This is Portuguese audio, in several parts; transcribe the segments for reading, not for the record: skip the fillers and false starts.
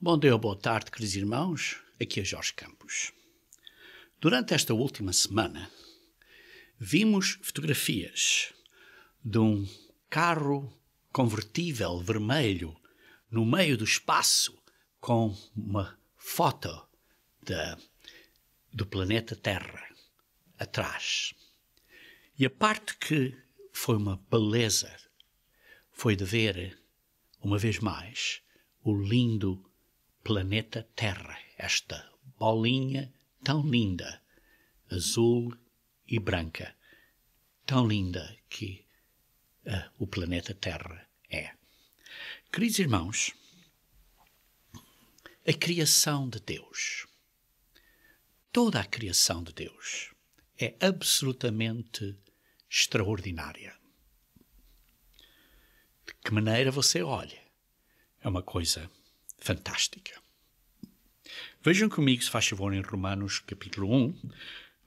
Bom dia ou boa tarde, queridos irmãos. Aqui é Jorge Campos. Durante esta última semana, vimos fotografias de um carro convertível vermelho no meio do espaço com uma foto do planeta Terra atrás. E a parte que foi uma beleza foi de ver, uma vez mais, o lindo planeta Terra, esta bolinha tão linda, azul e branca, tão linda que o planeta Terra é. Queridos irmãos, a criação de Deus, toda a criação de Deus é absolutamente extraordinária. De que maneira você olha, é uma coisa fantástica. Vejam comigo, se faz favor, em Romanos capítulo 1,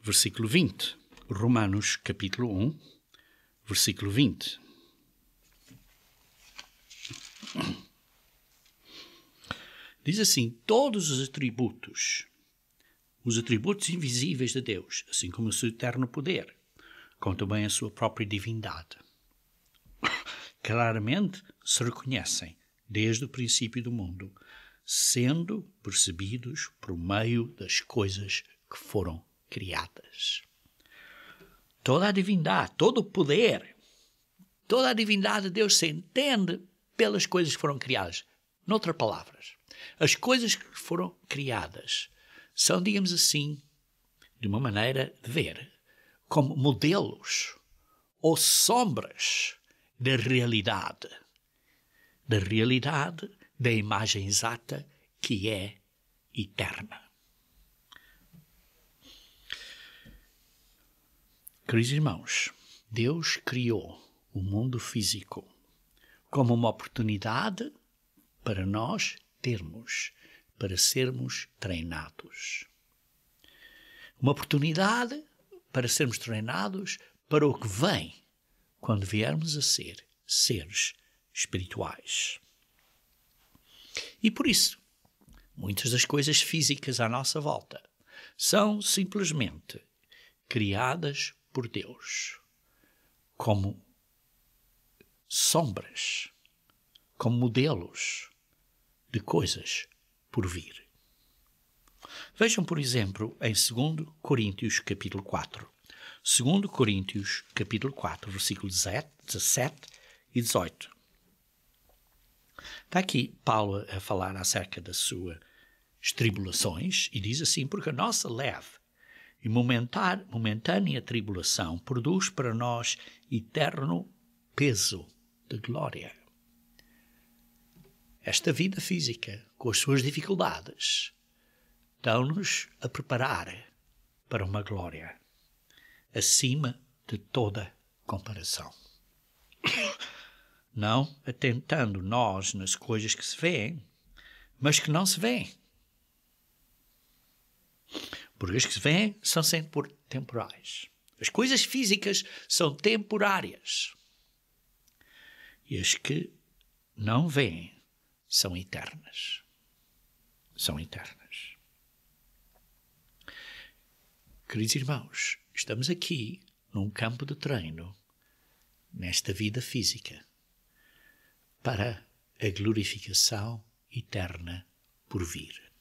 versículo 20. Romanos capítulo 1, versículo 20. Diz assim: todos os atributos invisíveis de Deus, assim como o seu eterno poder, como também a sua própria divindade, claramente se reconhecem desde o princípio do mundo, sendo percebidos por meio das coisas que foram criadas. Toda a divindade, todo o poder, toda a divindade de Deus se entende pelas coisas que foram criadas. Noutras palavras, as coisas que foram criadas são, digamos assim, de uma maneira de ver, como modelos ou sombras da realidade da imagem exata que é eterna. Queridos irmãos, Deus criou o mundo físico como uma oportunidade para nós para sermos treinados. Uma oportunidade para sermos treinados para o que vem quando viermos a ser seres espirituais. E por isso, muitas das coisas físicas à nossa volta são simplesmente criadas por Deus como sombras, como modelos de coisas por vir. Vejam, por exemplo, em 2 Coríntios capítulo 4. 2 Coríntios capítulo 4, versículos 17 e 18. Está aqui Paulo a falar acerca das suas tribulações e diz assim: porque a nossa leve e momentânea tribulação produz para nós eterno peso de glória. Esta vida física, com as suas dificuldades, dão-nos a preparar para uma glória acima de toda comparação. Não atentando nós nas coisas que se vêem, mas que não se vêem. Porque as que se vêem são sempre temporais. As coisas físicas são temporárias. E as que não vêem são eternas. São eternas. Queridos irmãos, estamos aqui num campo de treino, nesta vida física, para a glorificação eterna por vir.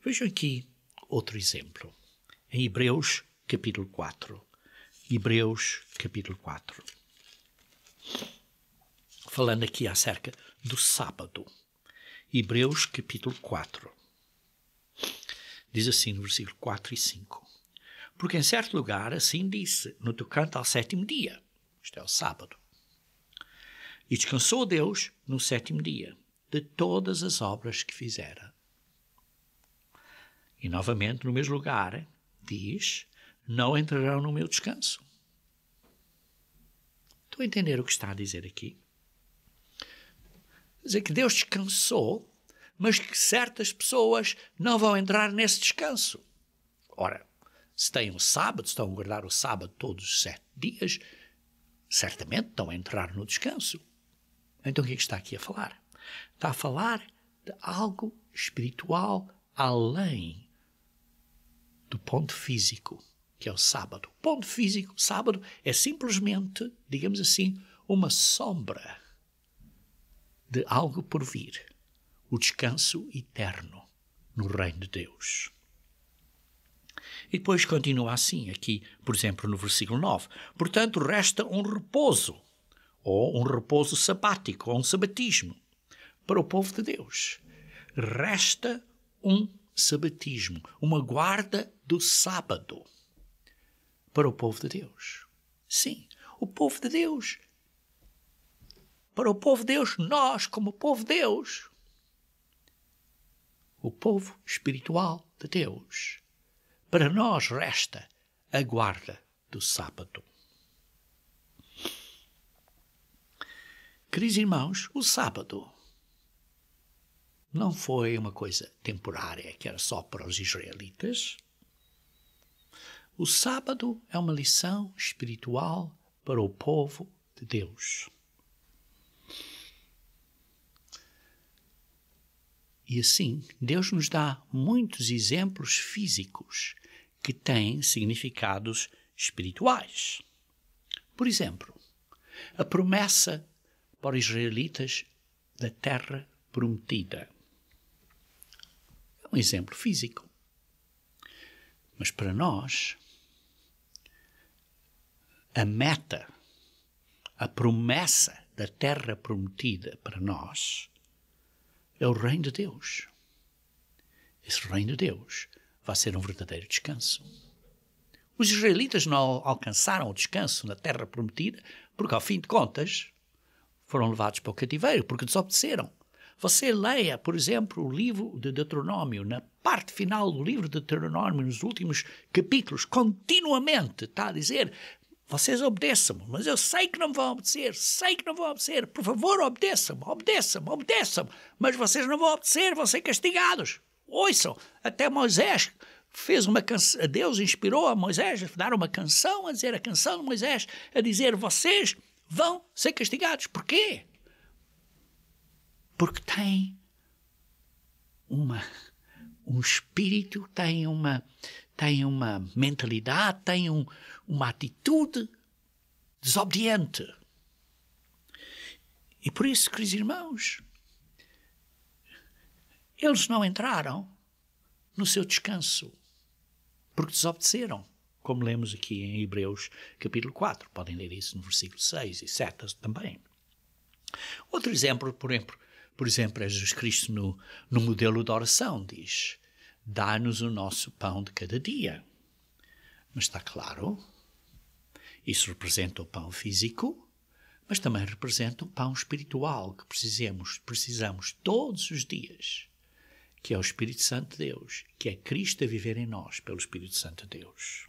Vejam aqui outro exemplo. Em Hebreus capítulo 4. Hebreus capítulo 4. Falando aqui acerca do sábado. Hebreus capítulo 4. Diz assim no versículo 4 e 5. Porque em certo lugar assim disse, no tocante ao sétimo dia, isto é o sábado, e descansou Deus no sétimo dia de todas as obras que fizera. E novamente no mesmo lugar diz, não entrarão no meu descanso. Estão a entender o que está a dizer aqui? Quer dizer que Deus descansou, mas que certas pessoas não vão entrar nesse descanso. Ora, se têm o sábado, se estão a guardar o sábado todos os 7 dias, certamente estão a entrar no descanso. Então o que é que está aqui a falar? Está a falar de algo espiritual além do ponto físico, que é o sábado. O ponto físico, sábado, é simplesmente, digamos assim, uma sombra de algo por vir, o descanso eterno no reino de Deus. E depois continua assim, aqui, por exemplo, no versículo 9. Portanto, resta um repouso, ou um repouso sabático, ou um sabatismo, para o povo de Deus. Resta um sabatismo, uma guarda do sábado para o povo de Deus. Sim, o povo de Deus. Para o povo de Deus, nós, como povo de Deus, o povo espiritual de Deus, para nós resta a guarda do sábado. Queridos irmãos, o sábado não foi uma coisa temporária que era só para os israelitas. O sábado é uma lição espiritual para o povo de Deus. E assim, Deus nos dá muitos exemplos físicos que têm significados espirituais. Por exemplo, a promessa para os israelitas da terra prometida. É um exemplo físico. Mas para nós, a meta, a promessa da terra prometida para nós é o reino de Deus. Esse reino de Deus vai ser um verdadeiro descanso. Os israelitas não alcançaram o descanso na terra prometida porque, ao fim de contas, foram levados para o cativeiro, porque desobedeceram. Você leia, por exemplo, o livro de Deuteronômio, na parte final do livro de Deuteronômio, nos últimos capítulos, continuamente está a dizer: vocês obedeçam-me, mas eu sei que não vão obedecer, por favor, obedeçam-me, mas vocês não vão obedecer, vão ser castigados. Ouçam, até Moisés fez uma canção, Deus inspirou a Moisés a dar uma canção, a dizer a canção de Moisés, a dizer: vocês vão ser castigados. Porquê? Porque tem um espírito, tem uma mentalidade, tem uma atitude desobediente. E por isso, queridos irmãos, eles não entraram no seu descanso, porque desobedeceram, como lemos aqui em Hebreus capítulo 4. Podem ler isso no versículo 6 e 7 também. Outro exemplo, por exemplo, é Jesus Cristo no modelo de oração, diz: dá-nos o nosso pão de cada dia. Mas está claro, isso representa o pão físico, mas também representa o pão espiritual que precisamos todos os dias, que é o Espírito Santo de Deus, que é Cristo a viver em nós pelo Espírito Santo de Deus.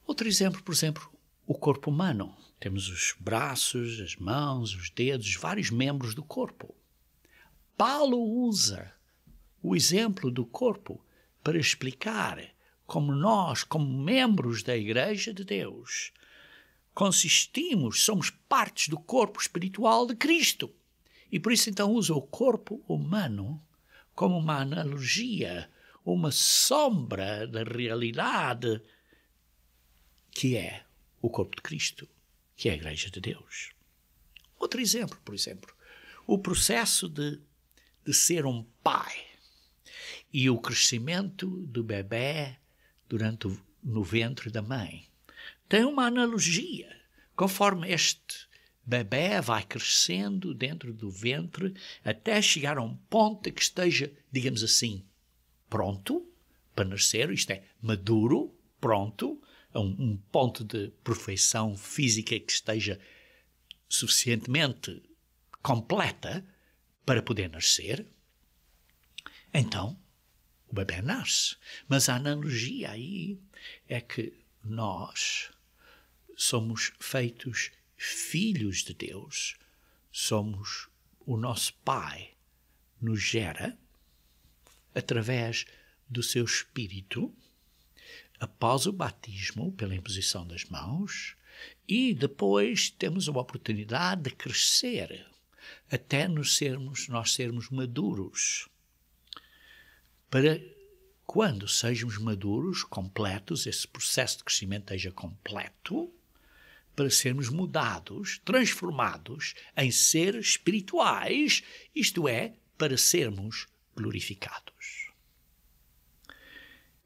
Outro exemplo, por exemplo, o corpo humano. Temos os braços, as mãos, os dedos, vários membros do corpo. Paulo usa o exemplo do corpo para explicar como nós, como membros da Igreja de Deus, somos partes do corpo espiritual de Cristo. E por isso então usa o corpo humano como uma analogia, uma sombra da realidade que é o corpo de Cristo, que é a Igreja de Deus. Outro exemplo, por exemplo, o processo de ser um pai e o crescimento do bebê no ventre da mãe. Tem uma analogia. Conforme este bebê vai crescendo dentro do ventre até chegar a um ponto que esteja, digamos assim, pronto para nascer, isto é, maduro, pronto, a um ponto de perfeição física que esteja suficientemente completa para poder nascer, então o bebê nasce. Mas a analogia aí é que nós somos feitos filhos de Deus, o nosso Pai nos gera através do seu Espírito, após o batismo, pela imposição das mãos, e depois temos a oportunidade de crescer até nós sermos maduros. Para quando sejamos maduros, completos, esse processo de crescimento esteja completo, para sermos mudados, transformados em seres espirituais, isto é, para sermos glorificados.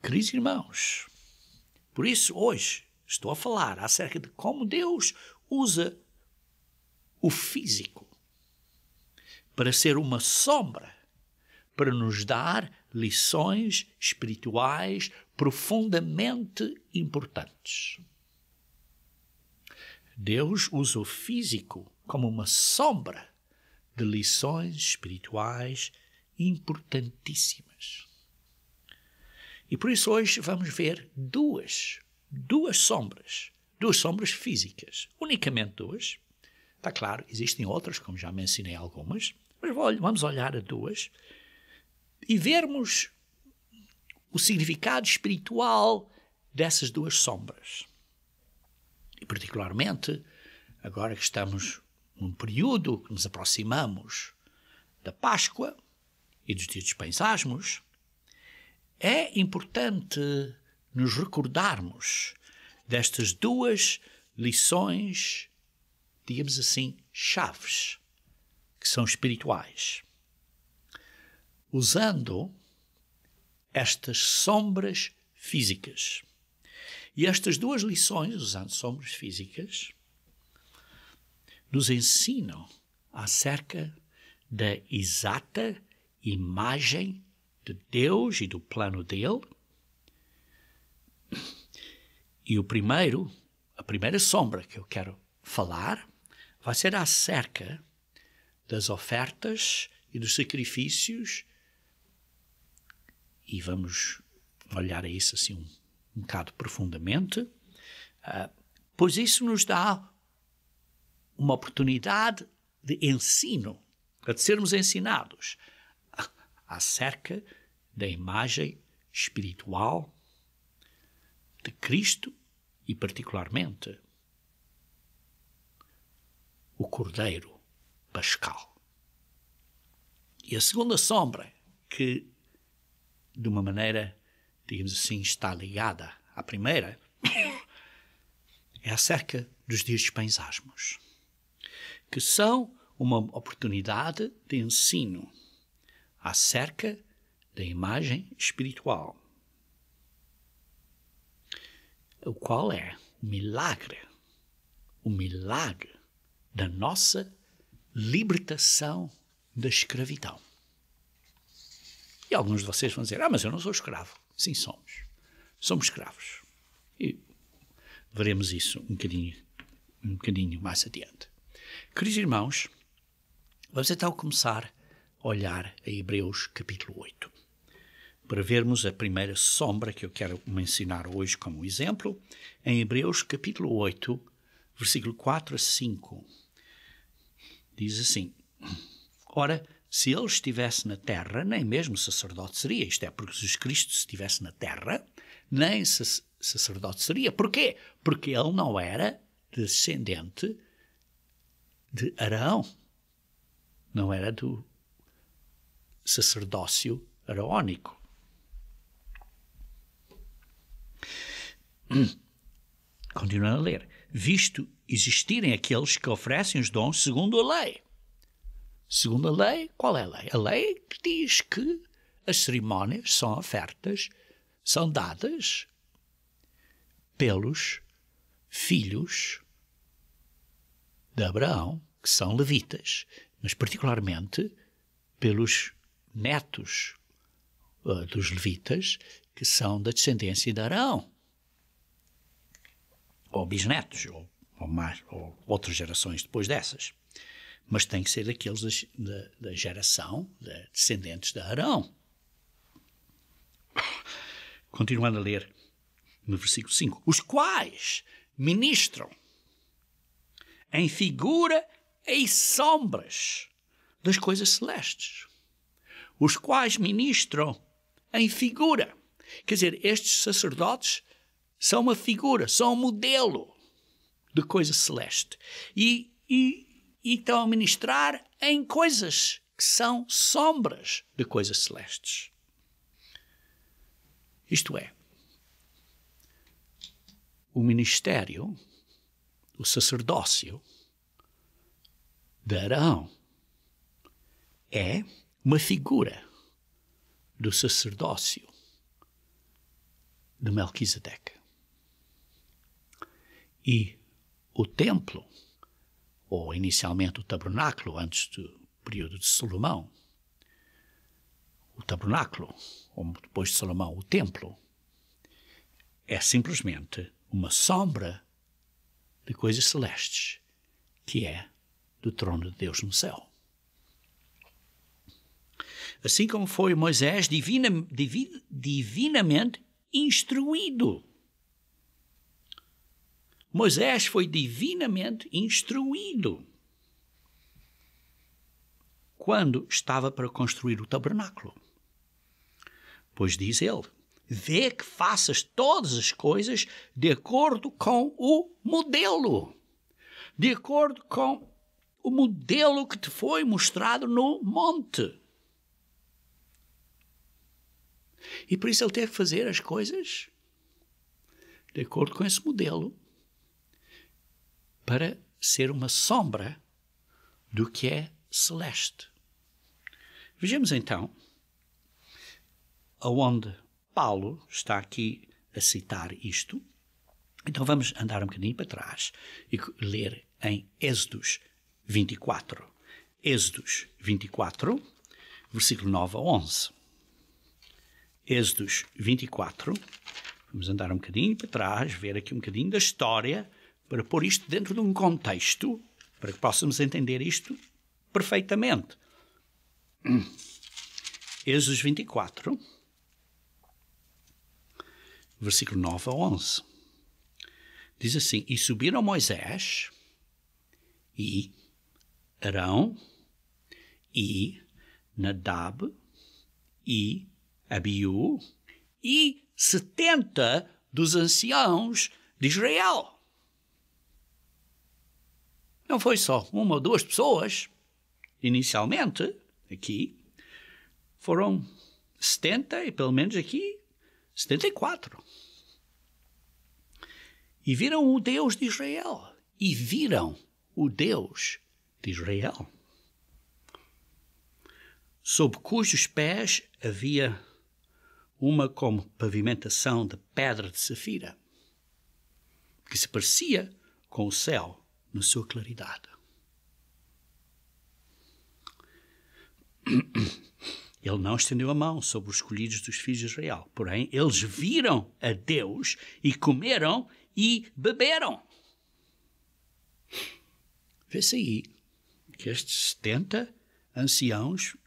Queridos irmãos, por isso hoje estou a falar acerca de como Deus usa o físico para ser uma sombra, para nos dar lições espirituais profundamente importantes. Deus usa o físico como uma sombra de lições espirituais importantíssimas. E por isso hoje vamos ver duas sombras físicas, unicamente duas. Está claro, existem outras, como já mencionei algumas, mas vamos olhar a duas e vermos o significado espiritual dessas duas sombras. E particularmente, agora que estamos num período que nos aproximamos da Páscoa e dos dias dos Pães Asmos, é importante nos recordarmos destas duas lições, digamos assim, chaves, que são espirituais, usando estas sombras físicas. E estas duas lições, usando sombras físicas, nos ensinam acerca da exata imagem de Deus e do plano dele. E a primeira sombra que eu quero falar vai ser acerca das ofertas e dos sacrifícios, e vamos olhar a isso assim um bocado profundamente, pois isso nos dá uma oportunidade de ensino, de sermos ensinados acerca da imagem espiritual de Cristo e, particularmente, o Cordeiro Pascal. E a segunda sombra, que de uma maneira, digamos assim, está ligada à primeira, é acerca dos dias dos Pães Asmos, que são uma oportunidade de ensino acerca da imagem espiritual, o qual é o milagre da nossa libertação da escravidão. E alguns de vocês vão dizer, mas eu não sou escravo. Sim, somos. Somos escravos. E veremos isso um bocadinho mais adiante. Queridos irmãos, vamos então começar a olhar a Hebreus capítulo 8, para vermos a primeira sombra que eu quero mencionar hoje como exemplo. Em Hebreus capítulo 8, versículo 4 a 5, diz assim: Ora, se ele estivesse na terra, nem mesmo sacerdote seria. Isto é, porque Jesus Cristo, se estivesse na terra, nem sacerdote seria. Porquê? Porque ele não era descendente de Arão. Não era do sacerdócio araónico. Continuando a ler. Visto existirem aqueles que oferecem os dons segundo a lei. Segundo a lei, qual é a lei? A lei que diz que as cerimónias são ofertas, são dadas pelos filhos de Abraão, que são levitas, mas particularmente pelos netos dos levitas, que são da descendência de Arão, ou bisnetos, ou outras gerações depois dessas. Mas tem que ser daqueles da geração de descendentes de Arão. Continuando a ler no versículo 5. Os quais ministram em figura e sombras das coisas celestes. Os quais ministram em figura. Quer dizer, estes sacerdotes são uma figura, são um modelo de coisa celeste. E e estão a ministrar em coisas que são sombras de coisas celestes. Isto é, o ministério, o sacerdócio de Arão é uma figura do sacerdócio de Melquisedeque. E o templo, ou inicialmente o tabernáculo, antes do período de Salomão, o tabernáculo, ou depois de Salomão, o templo, é simplesmente uma sombra de coisas celestes, que é do trono de Deus no céu. Assim como foi Moisés divinamente instruído. Moisés foi divinamente instruído quando estava para construir o tabernáculo. Pois diz ele, vê que faças todas as coisas de acordo com o modelo. De acordo com o modelo que te foi mostrado no monte. E por isso ele teve que fazer as coisas de acordo com esse modelo para ser uma sombra do que é celeste. Vejamos então aonde Paulo está aqui a citar isto. Então vamos andar um bocadinho para trás e ler em Êxodos 24. Êxodos 24, versículo 9 a 11. Êxodos 24. Vamos andar um bocadinho para trás, ver aqui um bocadinho da história, para pôr isto dentro de um contexto, para que possamos entender isto perfeitamente. Êxodos 24, versículo 9 a 11. Diz assim, e subiram Moisés e Arão e Nadab e Abiú e 70 dos anciãos de Israel. Não foi só uma ou duas pessoas, inicialmente, aqui, foram 70 e pelo menos aqui 74. E viram o Deus de Israel. E viram o Deus de Israel. Sob cujos pés havia uma como pavimentação de pedra de safira, que se parecia com o céu na sua claridade. Ele não estendeu a mão sobre os escolhidos dos filhos de Israel. Porém, eles viram a Deus e comeram e beberam. Vê-se aí que estes 70 anciãos,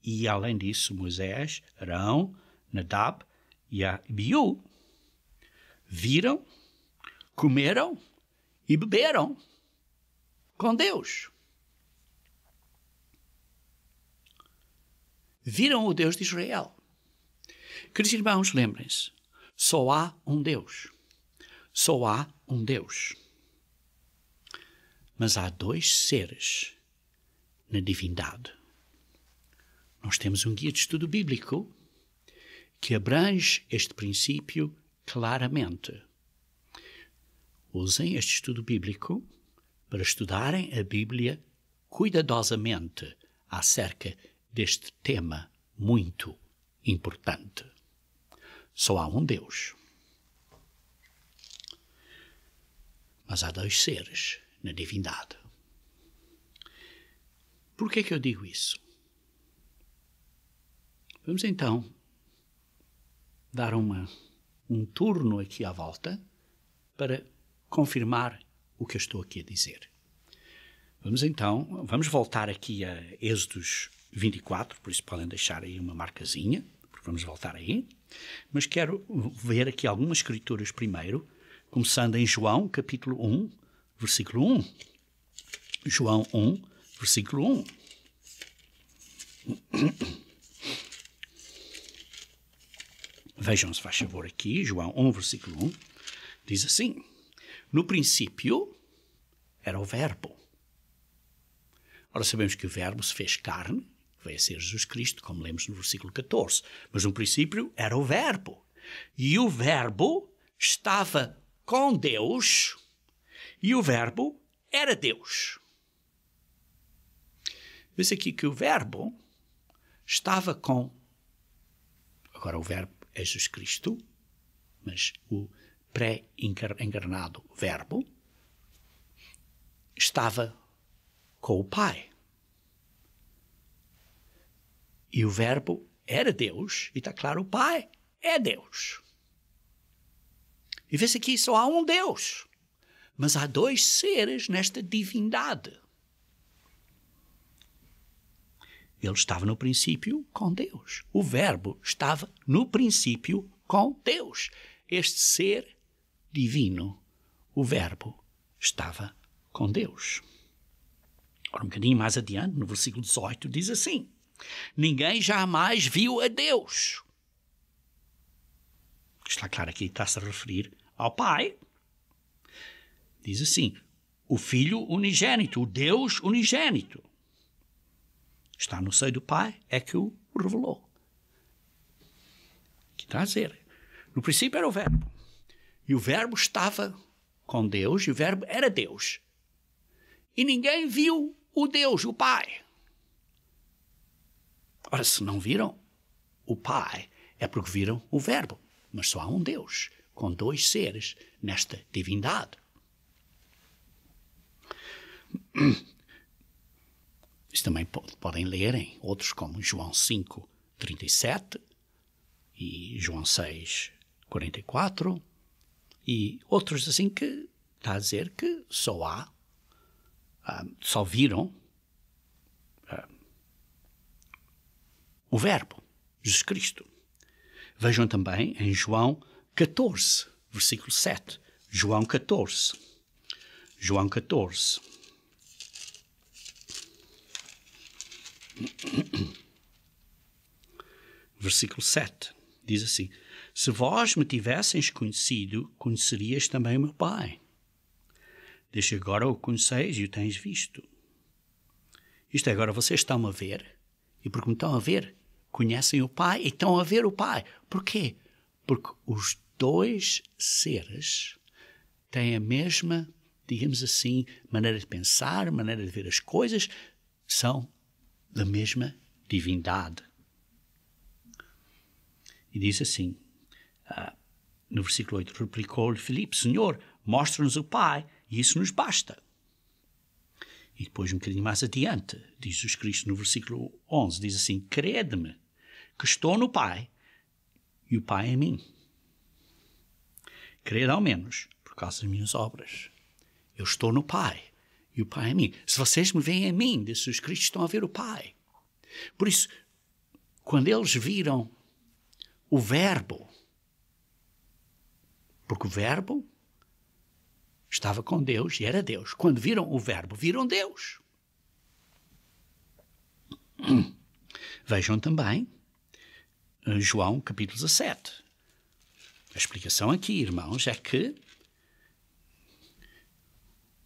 e além disso Moisés, Arão, Nadab e Abiú, viram, comeram e beberam com Deus. Viram o Deus de Israel. Queridos irmãos, lembrem-se, só há um Deus. Só há um Deus. Mas há dois seres na divindade. Nós temos um guia de estudo bíblico que abrange este princípio claramente. Usem este estudo bíblico para estudarem a Bíblia cuidadosamente acerca deste tema muito importante. Só há um Deus. Mas há dois seres na divindade. Por que é que eu digo isso? Vamos então dar um turno aqui à volta para confirmar o que eu estou aqui a dizer. Vamos voltar aqui a Êxodos 24, por isso podem deixar aí uma marcazinha, porque vamos voltar aí. Mas quero ver aqui algumas escrituras primeiro, começando em João, capítulo 1, versículo 1. João 1, versículo 1. Vejam, se faz favor aqui, João 1, versículo 1, diz assim, no princípio era o Verbo, Ora, sabemos que o Verbo se fez carne, veio a ser Jesus Cristo, como lemos no versículo 14. Mas no princípio era o Verbo. E o Verbo estava com Deus e o Verbo era Deus. Vê-se aqui que o Verbo estava com... Agora o Verbo é Jesus Cristo, mas o pré-encarnado Verbo estava com o Pai. E o Verbo era Deus, e está claro, o Pai é Deus. E vê-se aqui, só há um Deus, mas há dois seres nesta divindade. Ele estava no princípio com Deus. O Verbo estava no princípio com Deus. Este ser divino, o Verbo, estava com Deus. Ora, um bocadinho mais adiante, no versículo 18, diz assim: ninguém jamais viu a Deus. Está claro aqui, está-se a referir ao Pai. Diz assim, o Filho unigênito, o Deus unigênito. Está no seio do Pai, é que o revelou. Aqui está a dizer, no princípio era o Verbo. E o Verbo estava com Deus, e o Verbo era Deus. E ninguém viu o Deus, o Pai. Ora, se não viram o Pai, é porque viram o Verbo. Mas só há um Deus, com dois seres nesta divindade. Isso também podem ler em outros como João 5, 37 e João 6, 44 e outros assim que está a dizer que só viram o Verbo, Jesus Cristo. Vejam também em João 14, versículo 7. João 14. João 14. Versículo 7. Diz assim: se vós me tivesseis conhecido, conhecerias também o meu Pai. Desde agora o conheceis e o tens visto. Isto é, agora vocês estão a ver, e porque me estão a ver, conhecem o Pai e estão a ver o Pai. Porquê? Porque os dois seres têm a mesma, digamos assim, maneira de pensar, maneira de ver as coisas, são da mesma divindade. E diz assim, no versículo 8, replicou-lhe Filipe, Senhor, mostra-nos o Pai, e isso nos basta. E depois, um bocadinho mais adiante, diz Jesus Cristo no versículo 11, diz assim, crede-me que estou no Pai e o Pai em mim. Crede ao menos por causa das minhas obras. Eu estou no Pai e o Pai em mim. Se vocês me veem em mim, diz Jesus Cristo, estão a ver o Pai. Por isso, quando eles viram o Verbo, porque o Verbo estava com Deus e era Deus. Quando viram o Verbo, viram Deus. Vejam também João capítulo 17. A explicação aqui, irmãos, é que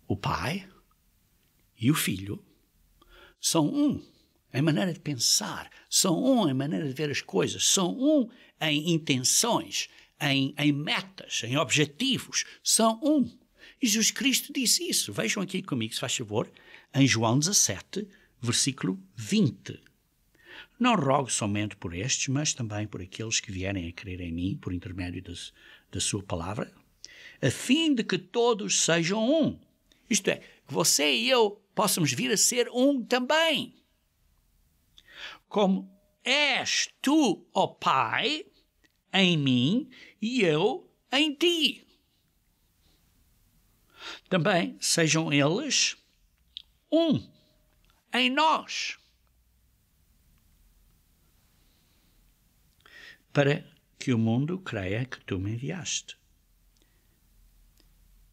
o Pai e o Filho são um em maneira de pensar, são um em maneira de ver as coisas, são um em intenções, em metas, em objetivos, são um. E Jesus Cristo disse isso. Vejam aqui comigo, se faz favor, em João 17, versículo 20. Não rogo somente por estes, mas também por aqueles que vierem a crer em mim, por intermédio da sua palavra, a fim de que todos sejam um. Isto é, que você e eu possamos vir a ser um também. Como és tu, ó Pai, em mim e eu em ti. Também sejam eles um em nós, para que o mundo creia que tu me enviaste.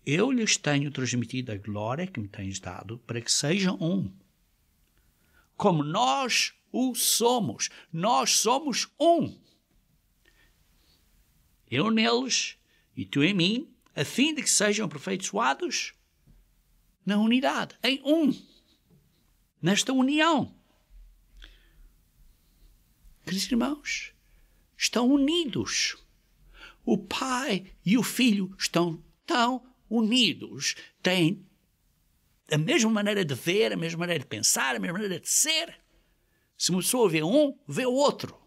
Eu lhes tenho transmitido a glória que me tens dado, para que sejam um, como nós o somos. Nós somos um. Eu neles e tu em mim, a fim de que sejam aperfeiçoados na unidade, em um. nesta união. Queridos irmãos, estão unidos. O Pai e o Filho estão tão unidos. Têm a mesma maneira de ver, a mesma maneira de pensar, a mesma maneira de ser. Se uma pessoa vê um, vê o outro.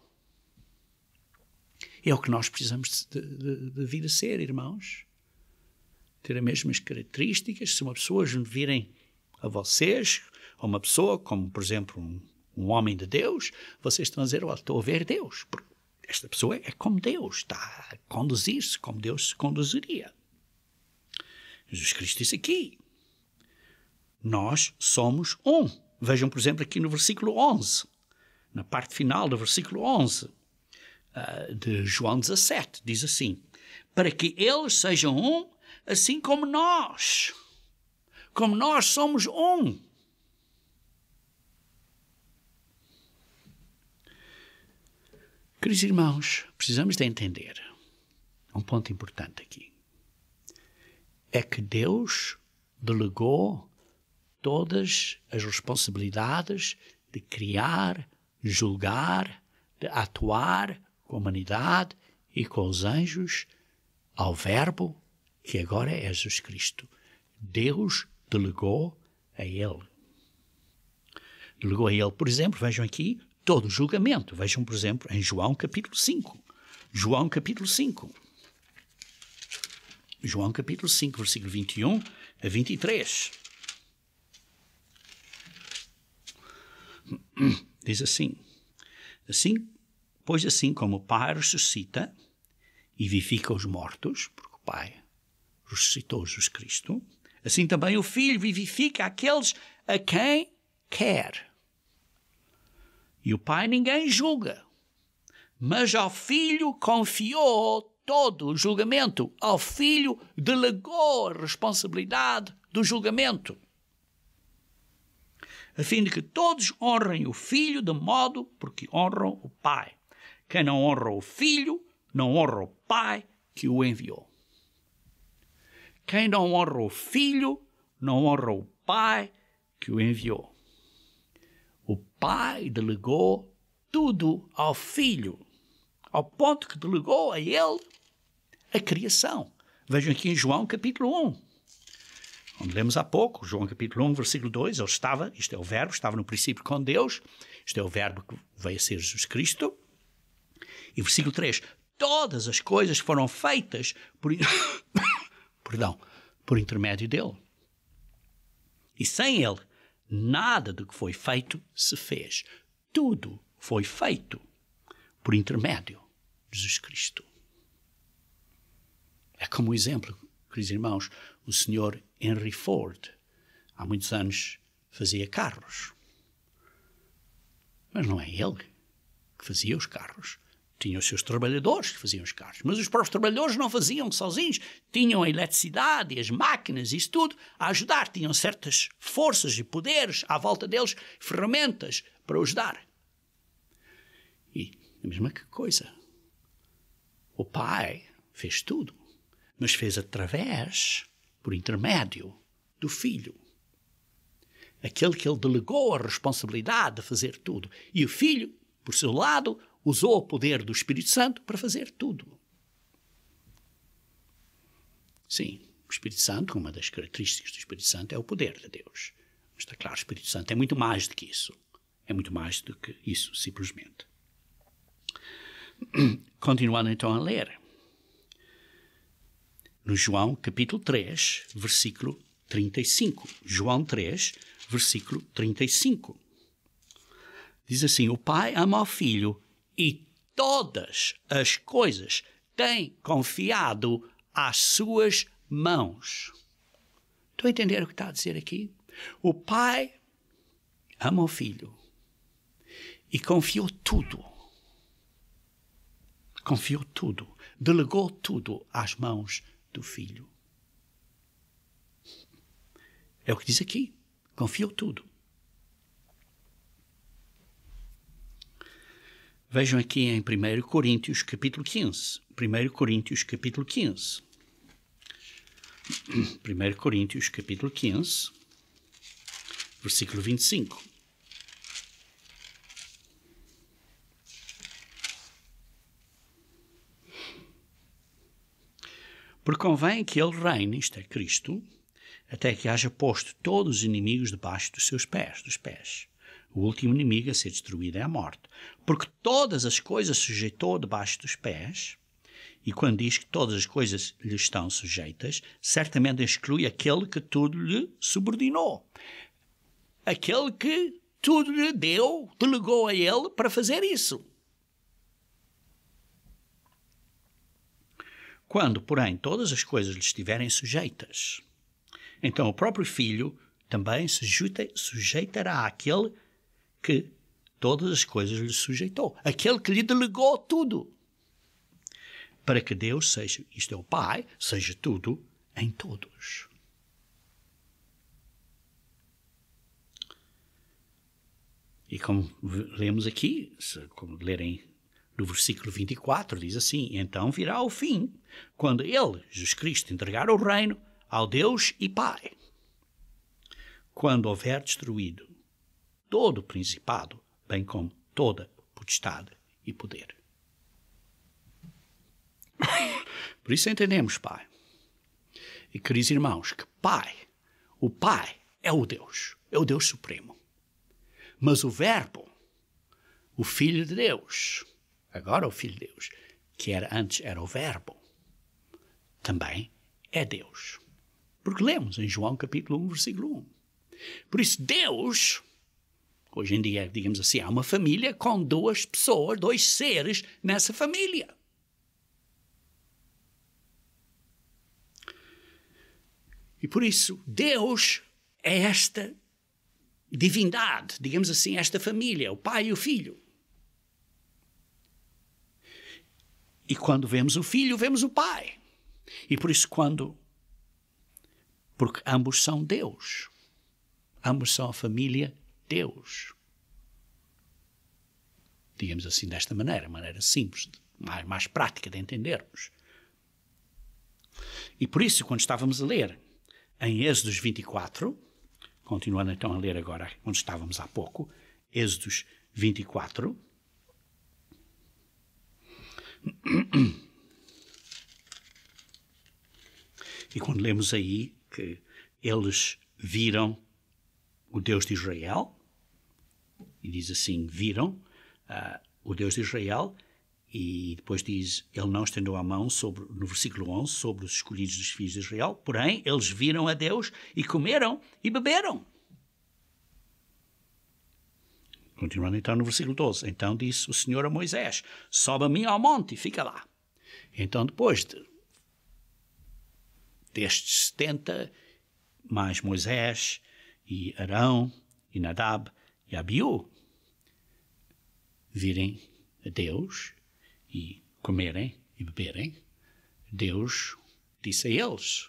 É o que nós precisamos de vir a ser, irmãos. Ter as mesmas características. Se uma pessoa virem a vocês, ou uma pessoa como, por exemplo, um homem de Deus, vocês estão a dizer, olha, estou a ver Deus. Porque esta pessoa é como Deus, está a conduzir-se como Deus se conduziria. Jesus Cristo disse aqui, nós somos um. Vejam, por exemplo, aqui no versículo 11, na parte final do versículo 11 de João 17, diz assim, para que eles sejam um, assim como nós somos um. Queridos irmãos, precisamos de entender um ponto importante aqui. É que Deus delegou todas as responsabilidades de criar, julgar, de atuar com a humanidade e com os anjos ao Verbo, que agora é Jesus Cristo. Deus delegou a Ele. Delegou a Ele, por exemplo, vejam aqui, todo o julgamento. Vejam, por exemplo, em João capítulo 5. João capítulo 5. João capítulo 5, versículo 21 a 23. Diz assim, pois assim como o Pai ressuscita e vivifica os mortos, porque o Pai ressuscitou Jesus Cristo, assim também o Filho vivifica aqueles a quem quer. E o Pai ninguém julga, mas ao Filho confiou todo o julgamento. Ao Filho delegou a responsabilidade do julgamento, a fim de que todos honrem o Filho de modo porque honram o Pai. Quem não honra o Filho, não honra o Pai que o enviou. Quem não honra o Filho, não honra o Pai que o enviou. O Pai delegou tudo ao Filho, ao ponto que delegou a Ele a criação. Vejam aqui em João capítulo 1, onde lemos há pouco, João capítulo 1, versículo 2, ele estava, isto é o Verbo, estava no princípio com Deus, isto é o Verbo que veio a ser Jesus Cristo. E versículo 3, todas as coisas foram feitas por intermédio dele. E sem ele, nada do que foi feito se fez. Tudo foi feito por intermédio de Jesus Cristo. É como o exemplo, queridos irmãos, o senhor Henry Ford, há muitos anos fazia carros. Mas não é ele que fazia os carros. Tinha os seus trabalhadores que faziam os carros. Mas os próprios trabalhadores não faziam sozinhos. Tinham a eletricidade e as máquinas e isso tudo a ajudar. Tinham certas forças e poderes à volta deles, ferramentas para ajudar. E a mesma coisa. O Pai fez tudo, mas fez através, por intermédio, do Filho. Aquele que ele delegou a responsabilidade de fazer tudo. E o Filho, por seu lado, usou o poder do Espírito Santo para fazer tudo. Sim, o Espírito Santo, uma das características do Espírito Santo é o poder de Deus. Mas está claro, o Espírito Santo é muito mais do que isso. É muito mais do que isso, simplesmente. Continuando então a ler. No João capítulo 3, versículo 35. João 3, versículo 35. Diz assim, o Pai ama ao Filho e todas as coisas tem confiado às suas mãos. Estão a entender o que está a dizer aqui? O Pai ama o Filho e confiou tudo. Confiou tudo. Delegou tudo às mãos do Filho. É o que diz aqui. Confiou tudo. Vejam aqui em 1 Coríntios capítulo 15. 1 Coríntios capítulo 15. 1 Coríntios capítulo 15, versículo 25. Porque convém que ele reine, isto é, Cristo, até que haja posto todos os inimigos debaixo dos seus pés. O último inimigo a ser destruído é a morte. Porque todas as coisas sujeitou debaixo dos pés, e quando diz que todas as coisas lhe estão sujeitas, certamente exclui aquele que tudo lhe subordinou. Aquele que tudo lhe deu, delegou a ele para fazer isso. Quando, porém, todas as coisas lhe estiverem sujeitas, então o próprio Filho também se sujeitará àquele que todas as coisas lhe sujeitou. Aquele que lhe delegou tudo. Para que Deus seja, isto é o Pai, seja tudo em todos. E como lemos aqui, como lerem no versículo 24, diz assim: então virá o fim, quando ele, Jesus Cristo, entregar o reino ao Deus e Pai. Quando houver destruído todo o principado, bem como toda potestade e poder. Por isso entendemos, Pai, e queridos irmãos, que o Pai é o Deus Supremo. Mas o Verbo, o Filho de Deus, agora o Filho de Deus, que antes era o Verbo, também é Deus. Porque lemos em João capítulo 1, versículo 1. Por isso Deus, hoje em dia, digamos assim, há uma família com duas pessoas, dois seres nessa família. E por isso Deus é esta divindade, digamos assim, esta família, o Pai e o Filho. E quando vemos o Filho, vemos o Pai. E por isso porque ambos são Deus. Ambos são a família Deus. Digamos assim, desta maneira simples, mais prática de entendermos. E por isso, quando estávamos a ler em Êxodos 24, continuando então a ler agora onde estávamos há pouco, Êxodos 24, e quando lemos aí que eles viram o Deus de Israel, e diz assim, viram o Deus de Israel, e depois diz, ele não estendeu a mão no versículo 11, sobre os escolhidos dos filhos de Israel, porém, eles viram a Deus e comeram e beberam. Continuando então no versículo 12, então disse o Senhor a Moisés, sobe a mim ao monte e fica lá. Então depois destes 70, mais Moisés e Arão e Nadab e Abiú, virem a Deus e comerem e beberem, Deus disse a eles,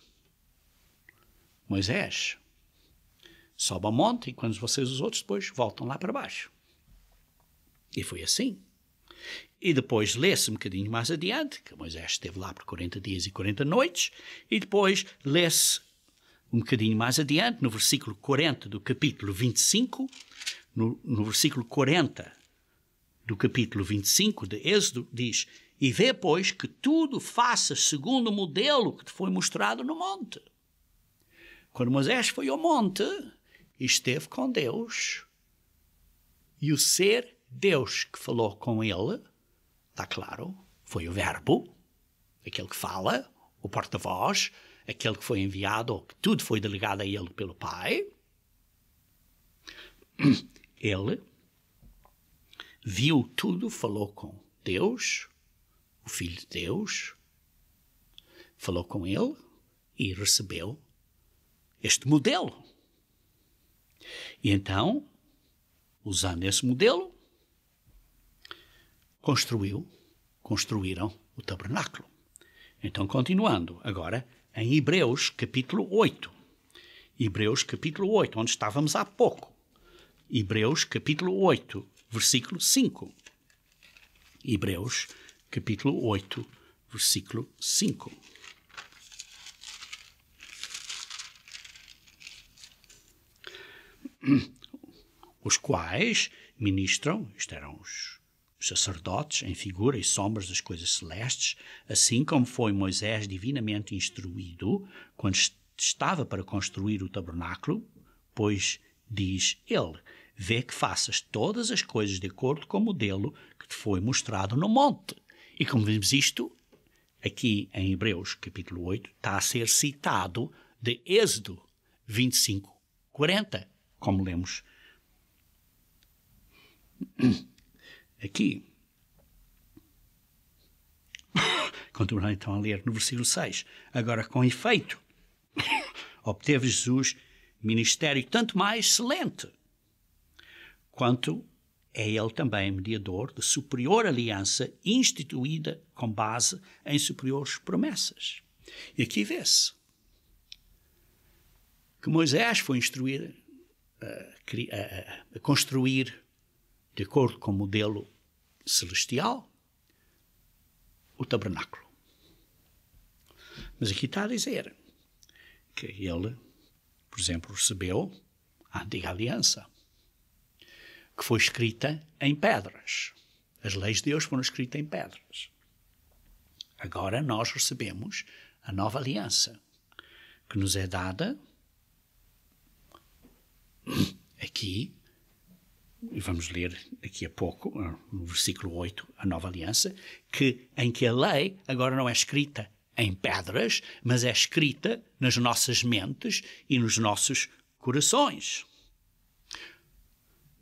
Moisés, sobe ao monte e quando vocês os outros depois voltam lá para baixo. E foi assim. E depois lê-se um bocadinho mais adiante, que Moisés esteve lá por 40 dias e 40 noites, e depois lê-se um bocadinho mais adiante, no versículo 40 do capítulo 25, no versículo 40 do capítulo 25 de Êxodo, diz, e vê, pois, que tudo faças segundo o modelo que te foi mostrado no monte. Quando Moisés foi ao monte, esteve com Deus, e o ser Deus que falou com ele, está claro, foi o Verbo, aquele que fala, o porta-voz, aquele que foi enviado, ou que tudo foi delegado a ele pelo Pai. Ele viu tudo, falou com Deus, o Filho de Deus, falou com ele e recebeu este modelo. E então, usando esse modelo, construíram o tabernáculo. Então, continuando agora em Hebreus capítulo 8. Hebreus capítulo 8, onde estávamos há pouco. Hebreus capítulo 8, versículo 5. Hebreus capítulo 8, versículo 5. Os quais ministram, isto eram os os sacerdotes em figura e sombras das coisas celestes, assim como foi Moisés divinamente instruído quando estava para construir o tabernáculo, pois, diz ele, vê que faças todas as coisas de acordo com o modelo que te foi mostrado no monte. E como vimos isto, aqui em Hebreus capítulo 8, está a ser citado de Êxodo 25:40, como lemos aqui. Continuando então a ler no versículo 6. Agora, com efeito, obteve Jesus ministério tanto mais excelente, quanto é ele também mediador de superior aliança instituída com base em superiores promessas. E aqui vê-se que Moisés foi instruído a construir, de acordo com o modelo celestial, o tabernáculo. Mas aqui está a dizer que ele, por exemplo, recebeu a antiga aliança, que foi escrita em pedras. As leis de Deus foram escritas em pedras. Agora nós recebemos a nova aliança, que nos é dada aqui, e vamos ler daqui a pouco, no versículo 8, a nova aliança, em que a lei agora não é escrita em pedras, mas é escrita nas nossas mentes e nos nossos corações.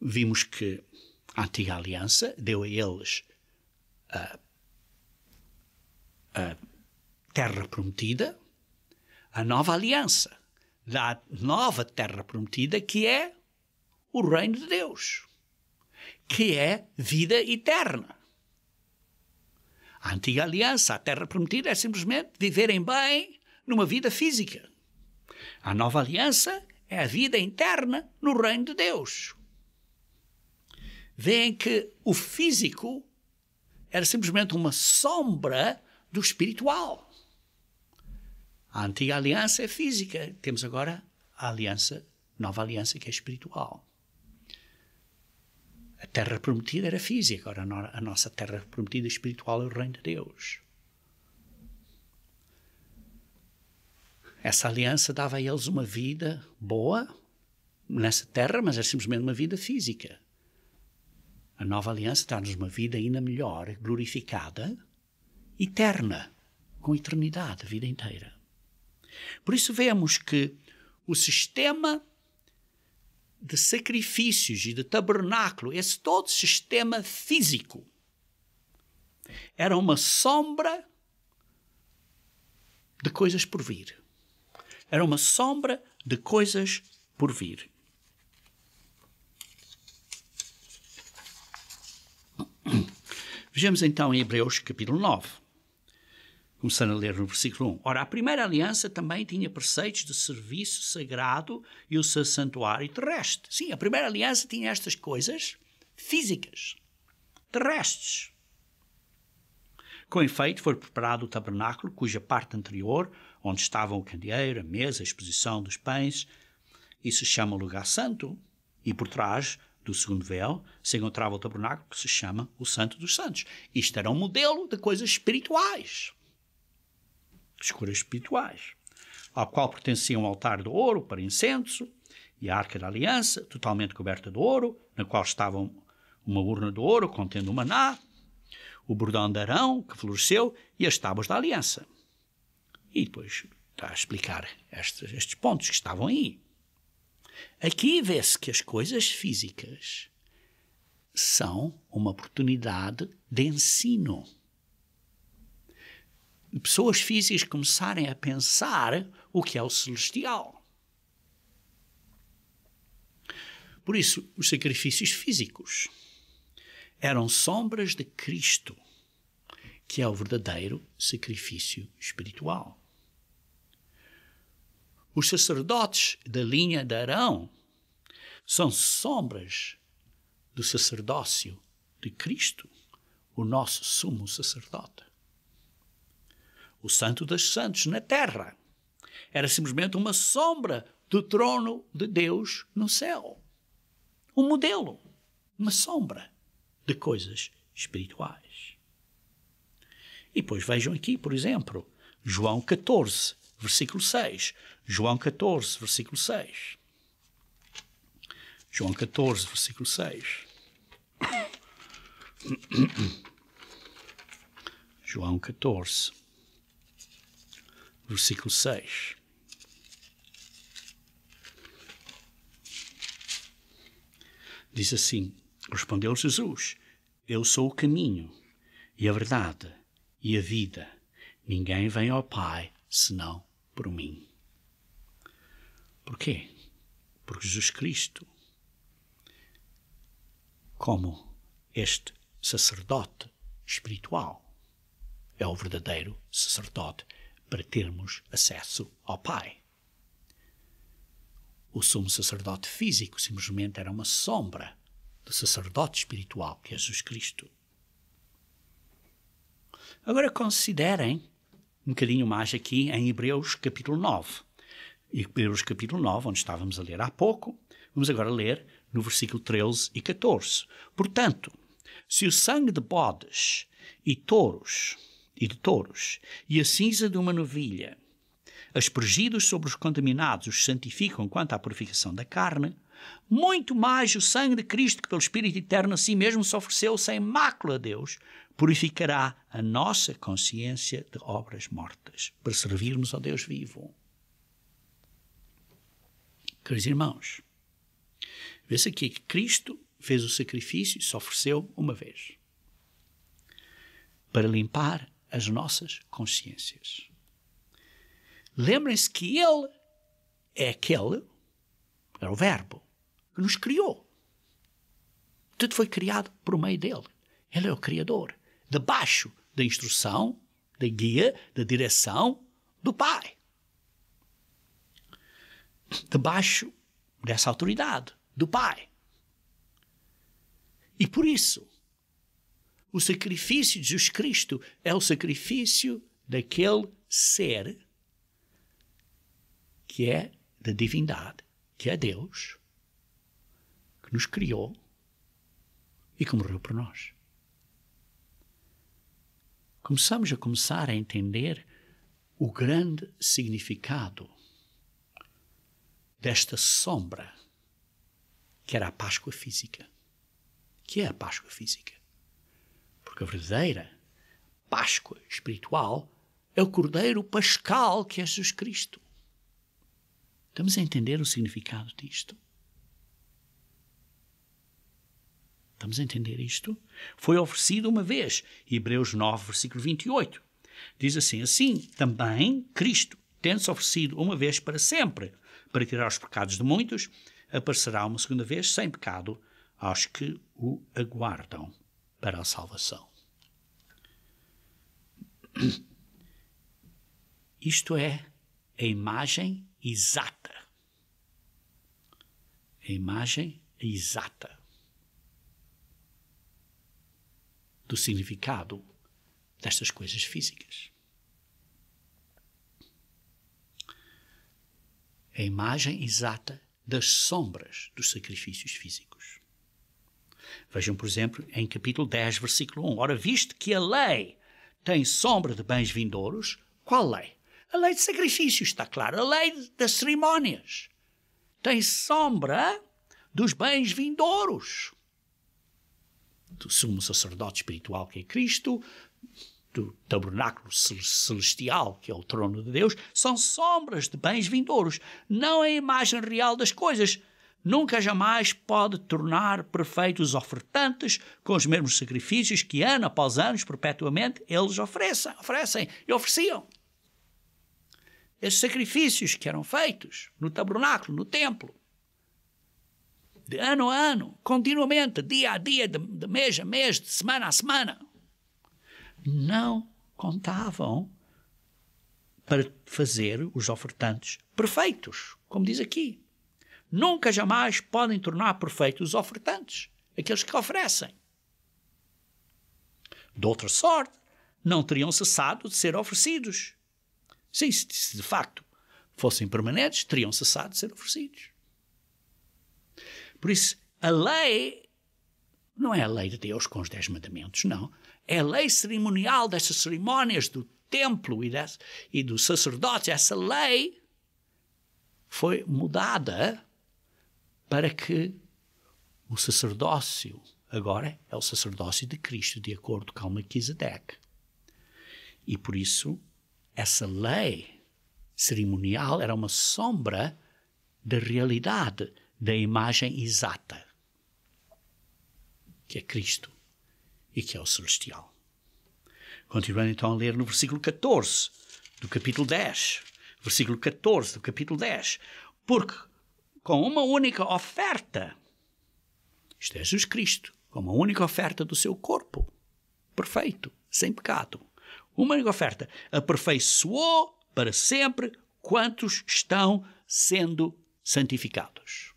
Vimos que a antiga aliança deu a eles a terra prometida, a nova aliança dá a nova terra prometida, que é o reino de Deus, que é vida eterna. A antiga aliança, a terra prometida, é simplesmente viverem bem numa vida física. A nova aliança é a vida eterna no reino de Deus. Veem que o físico era simplesmente uma sombra do espiritual. A antiga aliança é física. Temos agora a nova aliança, que é espiritual. A terra prometida era física, agora a nossa terra prometida espiritual é o reino de Deus. Essa aliança dava a eles uma vida boa nessa terra, mas era simplesmente uma vida física. A nova aliança dá-nos uma vida ainda melhor, glorificada, eterna, com eternidade, a vida inteira. Por isso vemos que o sistema de sacrifícios e de tabernáculo, esse todo sistema físico, era uma sombra de coisas por vir. Era uma sombra de coisas por vir. Vejamos então em Hebreus capítulo 9, começando a ler no versículo 1. Ora, a primeira aliança também tinha preceitos de serviço sagrado e o seu santuário terrestre. Sim, a primeira aliança tinha estas coisas físicas, terrestres. Com efeito, foi preparado o tabernáculo, cuja parte anterior, onde estavam o candeeiro, a mesa, a exposição dos pães, isso se chama lugar santo, e por trás do segundo véu se encontrava o tabernáculo, que se chama o Santo dos Santos. Isto era um modelo de coisas espirituais. Escuras espirituais, ao qual pertencia um altar de ouro para incenso e a arca da aliança, totalmente coberta de ouro, na qual estava uma urna de ouro contendo o maná, o bordão de Arão, que floresceu, e as tábuas da aliança. E depois está a explicar estes pontos que estavam aí. Aqui vê-se que as coisas físicas são uma oportunidade de ensino. Pessoas físicas começarem a pensar o que é o celestial. Por isso, os sacrifícios físicos eram sombras de Cristo, que é o verdadeiro sacrifício espiritual. Os sacerdotes da linha de Arão são sombras do sacerdócio de Cristo, o nosso sumo sacerdote. O Santo dos Santos na terra era simplesmente uma sombra do trono de Deus no céu. Um modelo, uma sombra de coisas espirituais. E depois vejam aqui, por exemplo, João 14, versículo 6. João 14, versículo 6. João 14, versículo 6. João 14, versículo 6. Diz assim, respondeu Jesus, eu sou o caminho e a verdade e a vida. Ninguém vem ao Pai senão por mim. Por quê? Porque Jesus Cristo, como este sacerdote espiritual, é o verdadeiro sacerdote para termos acesso ao Pai. O sumo sacerdote físico simplesmente era uma sombra do sacerdote espiritual, que é Jesus Cristo. Agora considerem um bocadinho mais aqui em Hebreus capítulo 9. Hebreus capítulo 9, onde estávamos a ler há pouco, vamos agora ler no versículo 13 e 14. Portanto, se o sangue de bodes e de touros e a cinza de uma novilha, aspergidos sobre os contaminados, os santificam quanto à purificação da carne, muito mais o sangue de Cristo, que pelo Espírito Eterno a si mesmo se ofereceu sem mácula a Deus, purificará a nossa consciência de obras mortas, para servirmos ao Deus vivo. Queridos irmãos, vê-se aqui que Cristo fez o sacrifício e se ofereceu uma vez para limpar as nossas consciências. Lembrem-se que Ele é aquele, era o Verbo, que nos criou. Tudo foi criado por meio dele. Ele é o Criador, debaixo da instrução, da guia, da direção do Pai. Debaixo dessa autoridade do Pai. E por isso, o sacrifício de Jesus Cristo é o sacrifício daquele ser que é da divindade, que é Deus, que nos criou e que morreu por nós. Começar a entender o grande significado desta sombra que era a Páscoa física. Que é a Páscoa física? Porque a verdadeira Páscoa espiritual é o Cordeiro Pascal, que é Jesus Cristo. Estamos a entender o significado disto? Estamos a entender isto? Foi oferecido uma vez. Hebreus 9, versículo 28. Diz assim também Cristo, tendo-se oferecido uma vez para sempre, para tirar os pecados de muitos, aparecerá uma segunda vez sem pecado aos que o aguardam para a salvação. Isto é a imagem exata. A imagem exata do significado destas coisas físicas. A imagem exata das sombras dos sacrifícios físicos. Vejam, por exemplo, em capítulo 10, versículo 1. Ora, visto que a lei tem sombra de bens vindouros, qual lei? A lei de sacrifícios, está claro. A lei das cerimónias tem sombra dos bens vindouros. Do sumo sacerdote espiritual, que é Cristo, do tabernáculo celestial, que é o trono de Deus, são sombras de bens vindouros, não a imagem real das coisas. Nunca jamais pode tornar perfeitos os ofertantes com os mesmos sacrifícios que ano após ano, perpetuamente, eles oferecem e ofereciam. Esses sacrifícios que eram feitos no tabernáculo, no templo, de ano a ano, continuamente, dia a dia, de mês a mês, de semana a semana, não contavam para fazer os ofertantes perfeitos, como diz aqui. Nunca jamais podem tornar perfeitos os ofertantes, aqueles que oferecem. De outra sorte, não teriam cessado de ser oferecidos. Sim, se de facto fossem permanentes, teriam cessado de ser oferecidos. Por isso, a lei Não é a lei de Deus com os 10 mandamentos, não. É a lei cerimonial dessas cerimónias do templo e do sacerdócio. Essa lei foi mudada para que o sacerdócio agora é o sacerdócio de Cristo, de acordo com Melquisedeque. E por isso, essa lei cerimonial era uma sombra da realidade, da imagem exata, que é Cristo e que é o celestial. Continuando então a ler no versículo 14 do capítulo 10. Versículo 14 do capítulo 10. Porque com uma única oferta, isto é Jesus Cristo, com uma única oferta do seu corpo, perfeito, sem pecado, uma única oferta, aperfeiçoou para sempre quantos estão sendo santificados.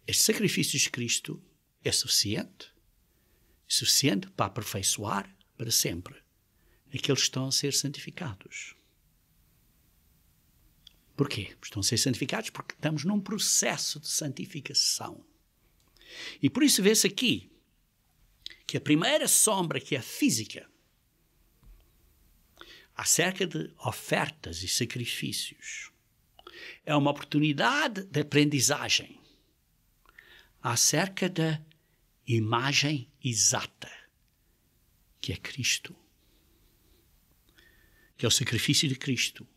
Este sacrifício de Cristo é suficiente para aperfeiçoar para sempre aqueles que estão a ser santificados. Porquê? Estão a ser santificados porque estamos num processo de santificação. E por isso vê-se aqui que a primeira sombra, que é a física, acerca de ofertas e sacrifícios, é uma oportunidade de aprendizagem acerca da imagem exata, que é Cristo, que é o sacrifício de Cristo,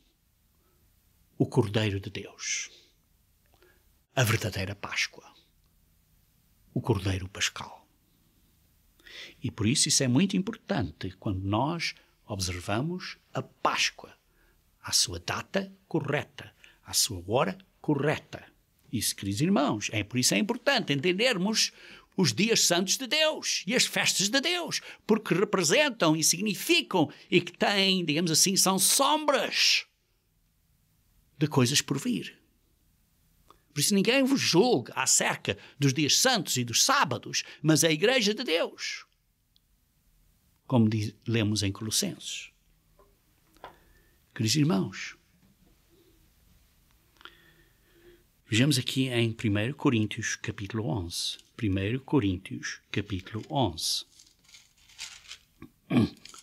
o Cordeiro de Deus, a verdadeira Páscoa, o Cordeiro Pascal. E por isso é muito importante quando nós observamos a Páscoa, à sua data correta, à sua hora correta. Isso, queridos irmãos, por isso é importante entendermos os dias santos de Deus e as festas de Deus, porque representam e significam e que têm, digamos assim, são sombras de coisas por vir. Por isso ninguém vos julga acerca dos dias santos e dos sábados, mas a Igreja de Deus, como lemos em Colossenses. Queridos irmãos, vejamos aqui em 1 Coríntios capítulo 11. 1 Coríntios capítulo 11,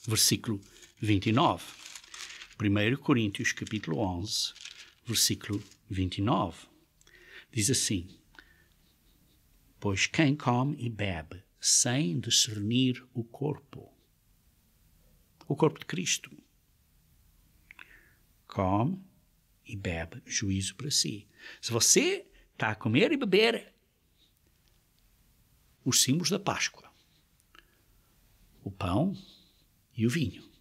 versículo 29. 1 Coríntios capítulo 11, versículo 29. Diz assim: pois quem come e bebe sem discernir o corpo de Cristo, come e bebe juízo para si. Se você está a comer e beber os símbolos da Páscoa, o pão e o vinho,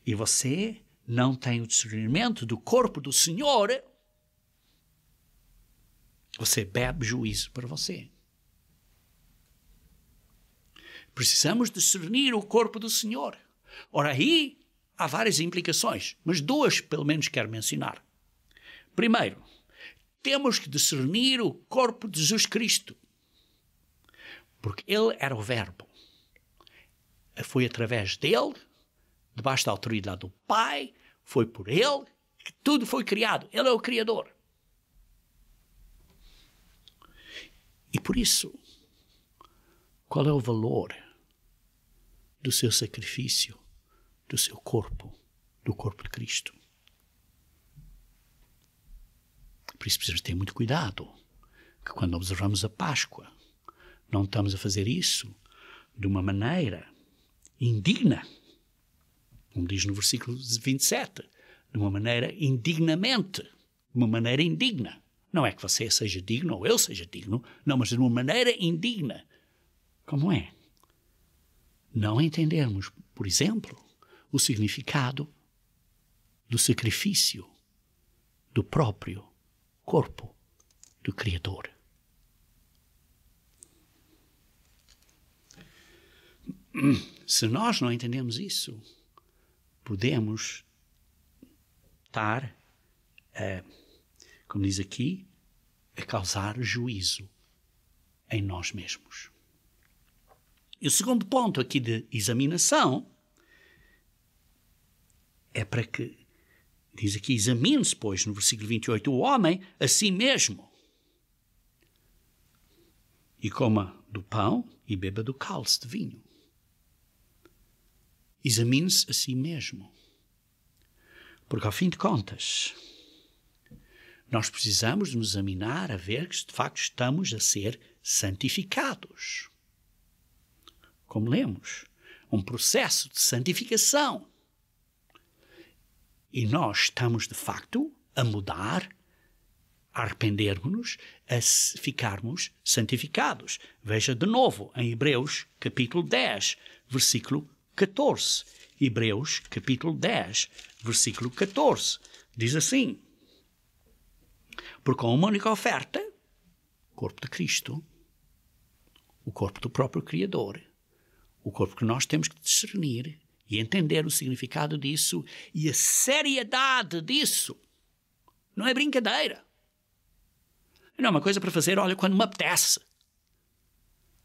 e você não tem o discernimento do corpo do Senhor, você bebe juízo para você. Precisamos discernir o corpo do Senhor. Ora, aí há várias implicações, mas duas pelo menos quero mencionar. Primeiro, temos que discernir o corpo de Jesus Cristo, porque Ele era o Verbo. Foi através dele, debaixo da autoridade do Pai, foi por Ele que tudo foi criado. Ele é o Criador. E por isso, qual é o valor do seu sacrifício, do seu corpo, do corpo de Cristo? Por isso precisamos ter muito cuidado, que quando observamos a Páscoa, não estamos a fazer isso de uma maneira indigna, como diz no versículo 27, de uma maneira indignamente, de uma maneira indigna. Não é que você seja digno ou eu seja digno, não, mas de uma maneira indigna. Como é? Não entendermos, por exemplo, o significado do sacrifício do próprio corpo do Criador. Se nós não entendemos isso, podemos estar, como diz aqui, a causar juízo em nós mesmos. E o segundo ponto aqui de examinação é para que, diz aqui, examine-se, pois, no versículo 28, o homem a si mesmo. e coma do pão e beba do cálice de vinho. Examine-se a si mesmo. Porque, ao fim de contas, nós precisamos de nos examinar a ver que, de facto, estamos a ser santificados. Como lemos, um processo de santificação. E nós estamos, de facto, a mudar, a arrependermos-nos, a ficarmos santificados. Veja de novo em Hebreus, capítulo 10, versículo 14. Hebreus, capítulo 10, versículo 14. Diz assim: porque com uma única oferta, o corpo de Cristo, o corpo do próprio Criador, o corpo que nós temos que discernir e entender o significado disso e a seriedade disso. Não é brincadeira. Não é uma coisa para fazer, olha, quando me apetece.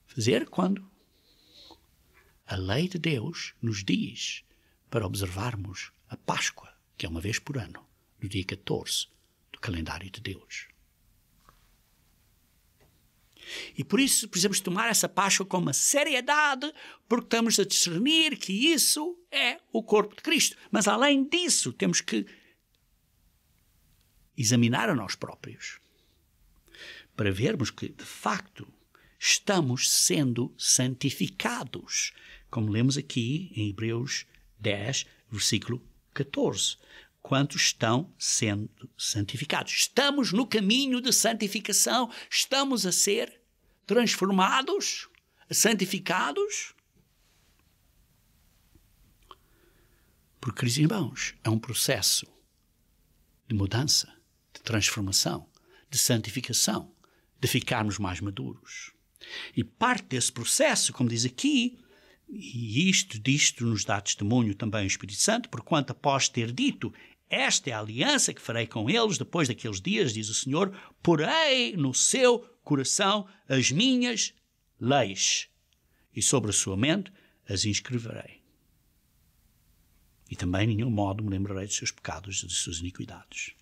Fazer quando a lei de Deus nos diz para observarmos a Páscoa, que é uma vez por ano, no dia 14 do calendário de Deus. E por isso precisamos tomar essa Páscoa com uma seriedade, porque estamos a discernir que isso é o corpo de Cristo. Mas além disso, temos que examinar a nós próprios, para vermos que, de facto, estamos sendo santificados, como lemos aqui em Hebreus 10, versículo 14. Quantos estão sendo santificados? Estamos no caminho de santificação, estamos a ser transformados, santificados. Porque, queridos irmãos, é um processo de mudança, de transformação, de santificação, de ficarmos mais maduros. E parte desse processo, como diz aqui, e disto nos dá testemunho também o Espírito Santo, porquanto após ter dito, esta é a aliança que farei com eles depois daqueles dias, diz o Senhor, porei no seu coração as minhas leis, e sobre a sua mente as inscreverei. E também, em nenhum modo, me lembrarei dos seus pecados e das suas iniquidades.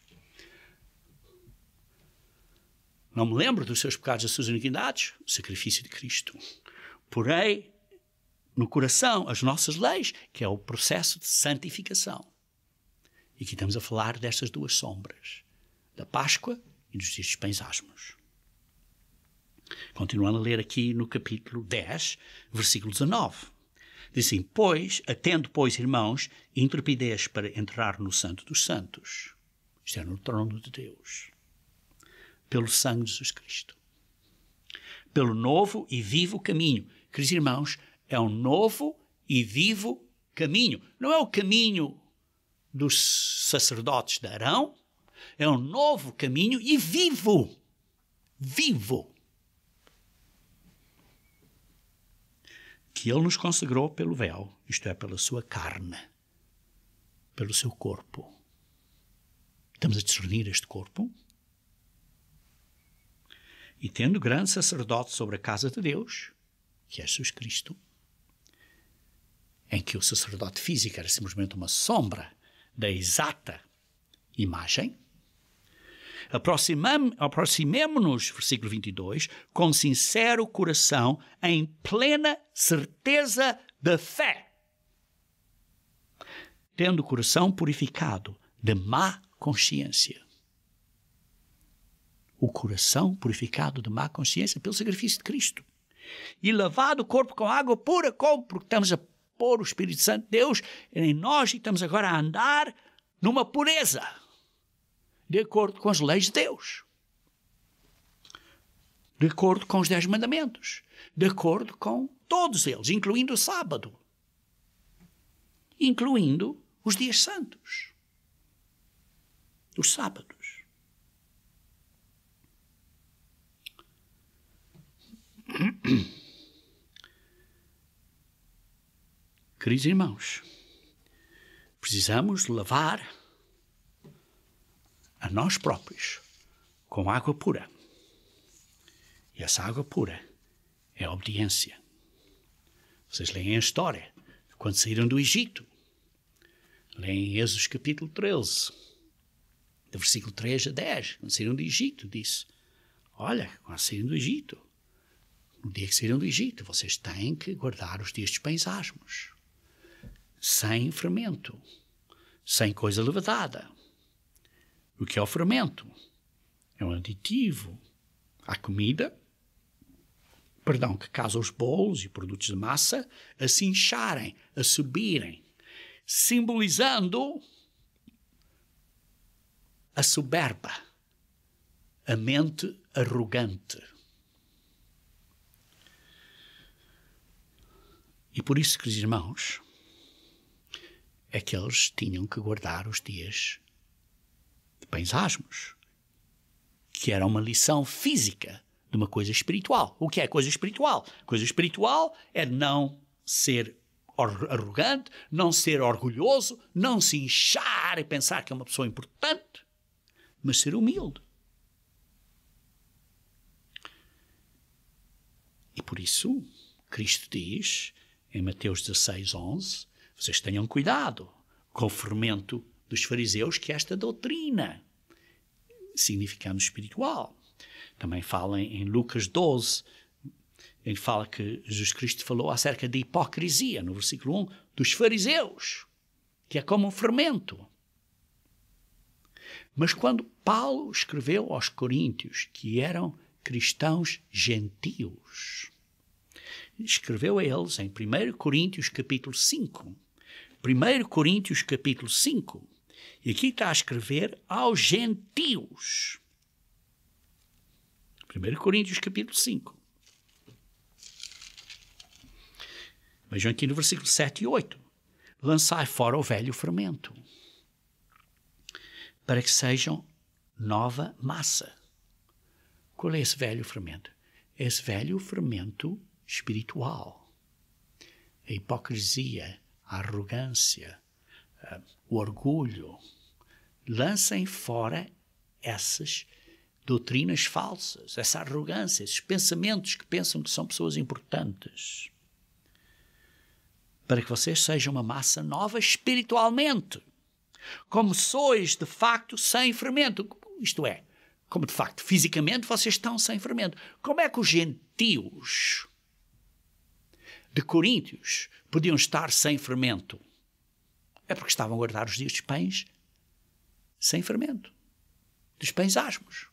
Não me lembro dos seus pecados e das suas iniquidades, o sacrifício de Cristo. Porei no coração as nossas leis, que é o processo de santificação. E aqui estamos a falar destas duas sombras, da Páscoa e dos dias dos pães asmos. Continuando a ler aqui no capítulo 10, versículo 19. Diz assim, atendo, pois, irmãos, intrepidez para entrar no Santo dos Santos. Isto é, no trono de Deus. Pelo sangue de Jesus Cristo. Pelo novo e vivo caminho. Queridos irmãos, é um novo e vivo caminho. Não é o caminho dos sacerdotes de Arão. É um novo caminho e vivo. Vivo. Que ele nos consagrou pelo véu, isto é, pela sua carne, pelo seu corpo. Estamos a discernir este corpo. E tendo grande sacerdote sobre a casa de Deus, que é Jesus Cristo, em que o sacerdote físico era simplesmente uma sombra da exata imagem, aproximemo-nos, versículo 22, com sincero coração, em plena certeza da fé, tendo o coração purificado de má consciência. O coração purificado de má consciência pelo sacrifício de Cristo. E lavado o corpo com água pura, porque estamos a pôr o Espírito Santo de Deus em nós e estamos agora a andar numa pureza, de acordo com as leis de Deus, de acordo com os 10 mandamentos, de acordo com todos eles, incluindo o sábado, incluindo os dias santos, os sábados. Queridos irmãos, precisamos lavar a nós próprios com água pura. E essa água pura é a obediência. Vocês leem a história de quando saíram do Egito. Leem Êxodo capítulo 13, do versículo 3 a 10. Quando saíram do Egito, disse, olha, quando saíram do Egito, no dia que saíram do Egito, vocês têm que guardar os dias dos pães asmos, sem fermento, sem coisa levedada. O que é o fermento? É um aditivo à comida, que causa os bolos e produtos de massa a se incharem, a subirem, simbolizando a soberba, a mente arrogante. E por isso, queridos irmãos, é que eles tinham que guardar os dias de pães asmos, que era uma lição física de uma coisa espiritual. O que é coisa espiritual? Coisa espiritual é não ser arrogante, não ser orgulhoso, não se inchar e pensar que é uma pessoa importante, mas ser humilde. E por isso, Cristo diz, em Mateus 16:11, vocês tenham cuidado com o fermento dos fariseus, que é esta doutrina, significando espiritual. Também fala em Lucas 12, ele fala que Jesus Cristo falou acerca da hipocrisia, no versículo 1, dos fariseus, que é como um fermento. Mas quando Paulo escreveu aos coríntios, que eram cristãos gentios, escreveu a eles em 1 Coríntios capítulo 5. 1 Coríntios capítulo 5. E aqui está a escrever aos gentios. 1 Coríntios capítulo 5. Vejam aqui no versículo 7 e 8. Lançai fora o velho fermento, para que sejam nova massa. Qual é esse velho fermento? Esse velho fermento espiritual. A hipocrisia, a arrogância, o orgulho. Lancem fora essas doutrinas falsas, essa arrogância, esses pensamentos que pensam que são pessoas importantes, para que vocês sejam uma massa nova espiritualmente, como sois de facto sem fermento, isto é, como de facto fisicamente vocês estão sem fermento. Como é que os gentios de Coríntios podiam estar sem fermento? É porque estavam a guardar os dias dos pães sem fermento, dos pães asmos.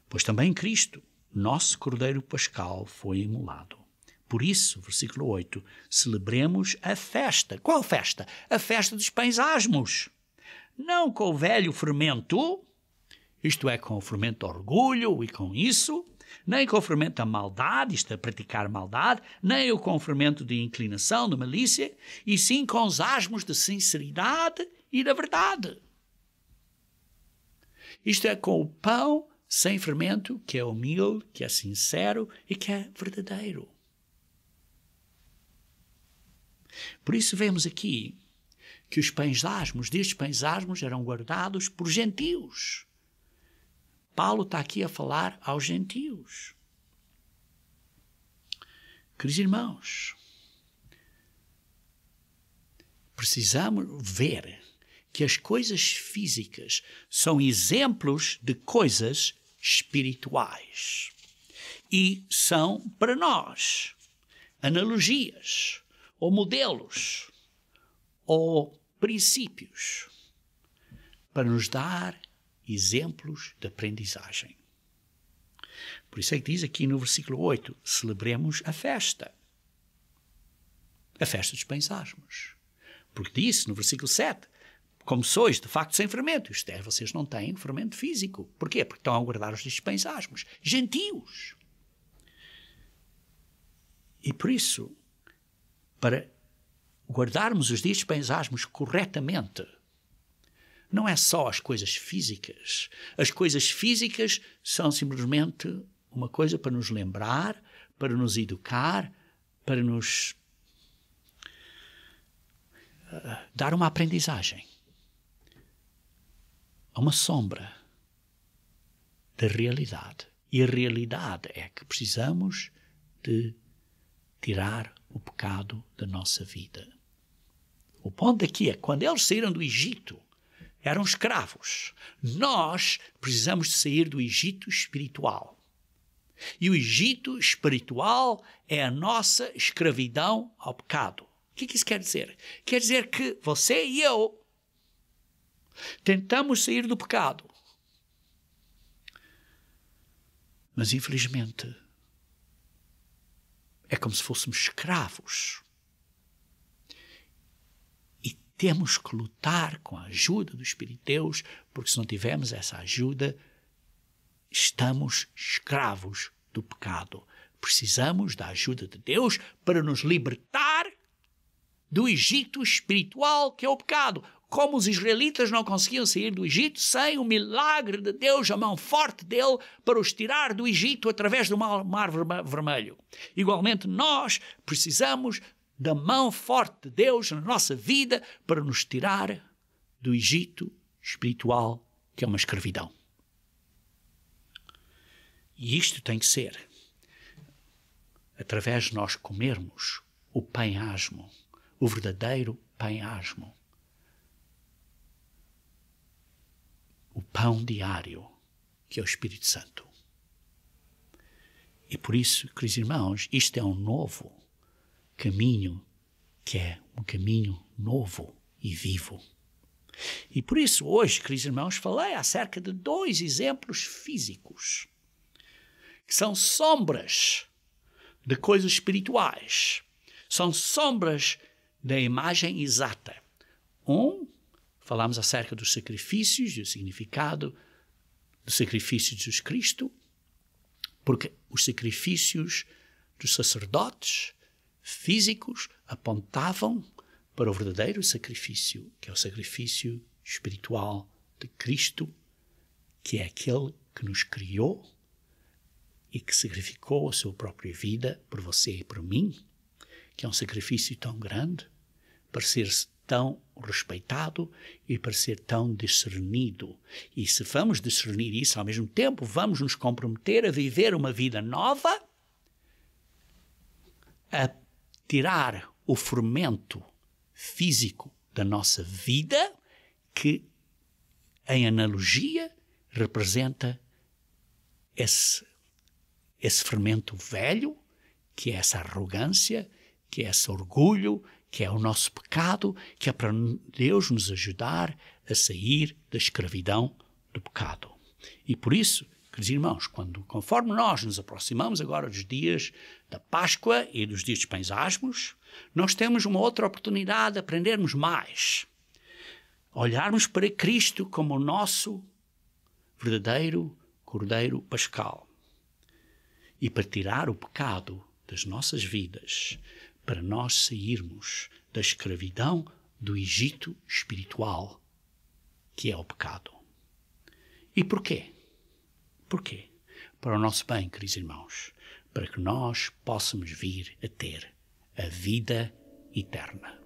Pois também Cristo, nosso Cordeiro Pascal, foi imolado. Por isso, versículo 8, celebremos a festa. Qual festa? A festa dos pães asmos. Não com o velho fermento, isto é, com o fermento do orgulho e com isso, nem com o fermento da maldade, isto é, praticar maldade, nem com o fermento de inclinação, de malícia, e sim com os asmos de sinceridade e da verdade. Isto é, com o pão sem fermento, que é humilde, que é sincero e que é verdadeiro. Por isso vemos aqui que os pães asmos, destes pães asmos, eram guardados por gentios. Paulo está aqui a falar aos gentios. Queridos irmãos, precisamos ver que as coisas físicas são exemplos de coisas espirituais e são para nós analogias ou modelos ou princípios para nos dar exemplos de aprendizagem. Por isso é que diz aqui no versículo 8, celebremos a festa dos pães asmos. Porque disse no versículo 7, como sois de facto sem fermento, isto é, vocês não têm fermento físico. Porquê? Porque estão a guardar os dias dos pães asmos, gentios. E por isso, para guardarmos os dias dos pães asmos corretamente, não é só as coisas físicas. As coisas físicas são simplesmente uma coisa para nos lembrar, para nos educar, para nos dar uma aprendizagem. Há uma sombra da realidade. E a realidade é que precisamos de tirar o pecado da nossa vida. O ponto aqui é que quando eles saíram do Egito, eram escravos. Nós precisamos de sair do Egito espiritual. E o Egito espiritual é a nossa escravidão ao pecado. O que isso quer dizer? Quer dizer que você e eu tentamos sair do pecado. Mas, infelizmente, é como se fôssemos escravos. E temos que lutar com a ajuda do Espírito de Deus, porque se não tivermos essa ajuda, estamos escravos do pecado. Precisamos da ajuda de Deus para nos libertar do Egito espiritual, que é o pecado. Como os israelitas não conseguiam sair do Egito sem o milagre de Deus, a mão forte dele, para os tirar do Egito através do mar vermelho. Igualmente, nós precisamos da mão forte de Deus na nossa vida para nos tirar do Egito espiritual, que é uma escravidão. E isto tem que ser através de nós comermos o pão asmo, o verdadeiro pão asmo. O pão diário, que é o Espírito Santo. E por isso, queridos irmãos, isto é um novo caminho, que é um caminho novo e vivo. E por isso, hoje, queridos irmãos, falei acerca de 2 exemplos físicos, que são sombras de coisas espirituais. São sombras da imagem exata. Falámos acerca dos sacrifícios e o significado do sacrifício de Jesus Cristo, porque os sacrifícios dos sacerdotes físicos apontavam para o verdadeiro sacrifício, que é o sacrifício espiritual de Cristo, que é aquele que nos criou e que sacrificou a sua própria vida por você e por mim, que é um sacrifício tão grande, para ser tão respeitado e para ser tão discernido. E se vamos discernir isso ao mesmo tempo, vamos nos comprometer a viver uma vida nova, a tirar o fermento físico da nossa vida, que em analogia representa esse fermento velho, que é essa arrogância, que é esse orgulho, que é o nosso pecado, que é para Deus nos ajudar a sair da escravidão do pecado. E por isso, queridos irmãos, conforme nós nos aproximamos agora dos dias da Páscoa e dos dias dos pães asmos, nós temos uma outra oportunidade de aprendermos mais. Olharmos para Cristo como o nosso verdadeiro Cordeiro Pascal. E para tirar o pecado das nossas vidas, para nós sairmos da escravidão do Egito espiritual, que é o pecado. E porquê? Porquê? Para o nosso bem, queridos irmãos, para que nós possamos vir a ter a vida eterna.